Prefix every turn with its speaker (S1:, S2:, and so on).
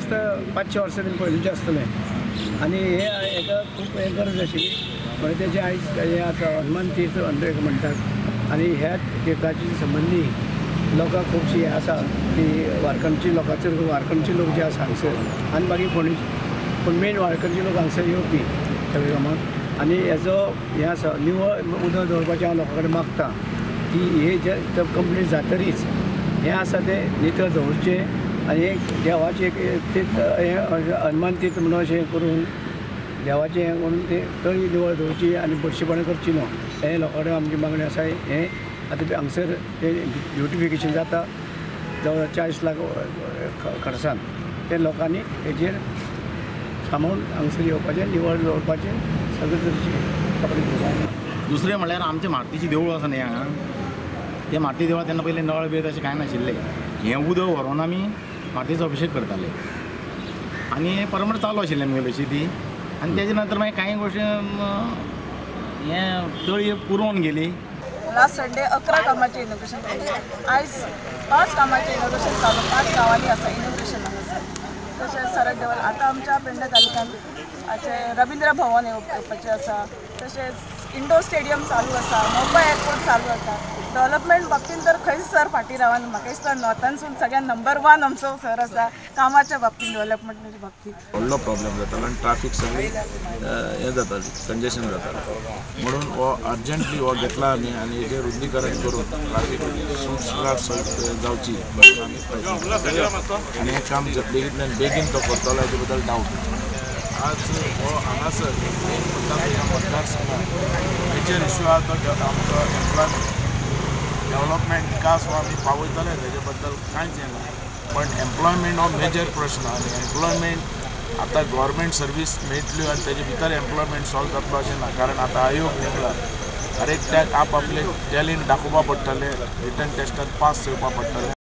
S1: दिसता 500 वर्सां पयलींचें आसतलें आनी हेका खूब गरज आशिल्ली म्हणजे तेजे आयज हे आसा हनुमान तीर्थ म्हणटात आनी ह्या तीर्थाची संबंदी लोकां खुबशीं हे आसा की वारकणची वारकणचे लोक जे आसा हांगसर आनी बाकी फोंडें पूण मेन वारकणचे लोक हांगसर येवपी सगळे कामाक आनी हेजो हें आसा निवळ उदक दवरपाचें हांव लोकां कडेन मागतां की हे जे कंप्लीट जातरीच हें आसा तें नितळ दवरचें आनी एक देवाचें एक तीर्थ हें हनुमान तीर्थ म्हणून अशें करून देवाचें हें करून ते तळी निवळ दवरची आनी बडशीपणां करची न्हू हें लोकां कडेन आमची मागणी आसा हें आतां हांगसर तें ब्युटिफिकेशन जाता जवळ 40 लाख खर्चान ते लोकांनी हेजेर सामावून हांगसर येवपाचें निवळ दवरपाचें सगळें करचें.
S2: दुसरें म्हणल्यार आमचें मारुतीचें देवूळ आसा न्ही हांगा तें मारुती देवळां तेन्ना पयलीं नळ बी तशें कांय नाशिल्लें हें उदक व्हरोन आमी मारुतीचो अभिशेक करताले आनी हें परमनंट चालू आशिल्लें आमगे अशी ती आनी तेजे नंतर मागीर कांय गोश्टी हें तळी पुरोवन गेली.
S3: लास्ट संडे 11 कामाचें इनोग्रेशन केलें आयज 5 कामाचें इनोग्रेशन चालू 5 गांवांनी आसा इनोग्रेशन तशेंच सरक देवळ आतां आमच्या पेडणे तालुक्यात रवींद्र भवन येवपाचें आसा तशेंच इंडोर स्टेडियम चालू आसा मुंबय एअरपोर्ट चालू आसा डेव्हलपमेंट बाबतींत तर खंयच सर फाटीं रावन म्हाका दिसता नॉर्थानसून सगळ्यात नंबर 1 आमचो सर आसा कामाच्या बाबतींत डेव्हलपमेंटाच्या बाबतींत.
S4: व्हडलो प्रॉब्लेम जातालो आनी ट्राफीक सगळी हें जाताली कंजेशन जातालें म्हणून हो अर्जंटली हो घेतला आमी आनी हेजेर रुंदीकरण करून ट्राफीक सुटसुटाट जावची म्हणून आमी प्रयत्न आनी हें काम बेगींतल्यान बेगीन तो करतलो हेजे बद्दल डावट. आज हो हांगासर मेन म्हणटा ह्या मतदारसंघात मेजर इश्यू आहा तो आमचो एम्प्लॉयमेंट डेव्हलपमेंट विकास हो आमी पावयतले तेजे बद्दल कांयच हें ना पण एम्प्लॉयमेंट हो मेजर प्रश्न आनी एम्प्लॉयमेंट आतां गव्हर्मेंट सर्वीस मेळटल्यो आनी तेजे भितर एम्प्लॉयमेंट सॉल्व जातलो अशें ना कारण आतां आयोग निघला हर एकट्याक आप आपले टॅलंट दाखोवपा पडटलें रिटन टेस्टात पास करवपा पडटलें.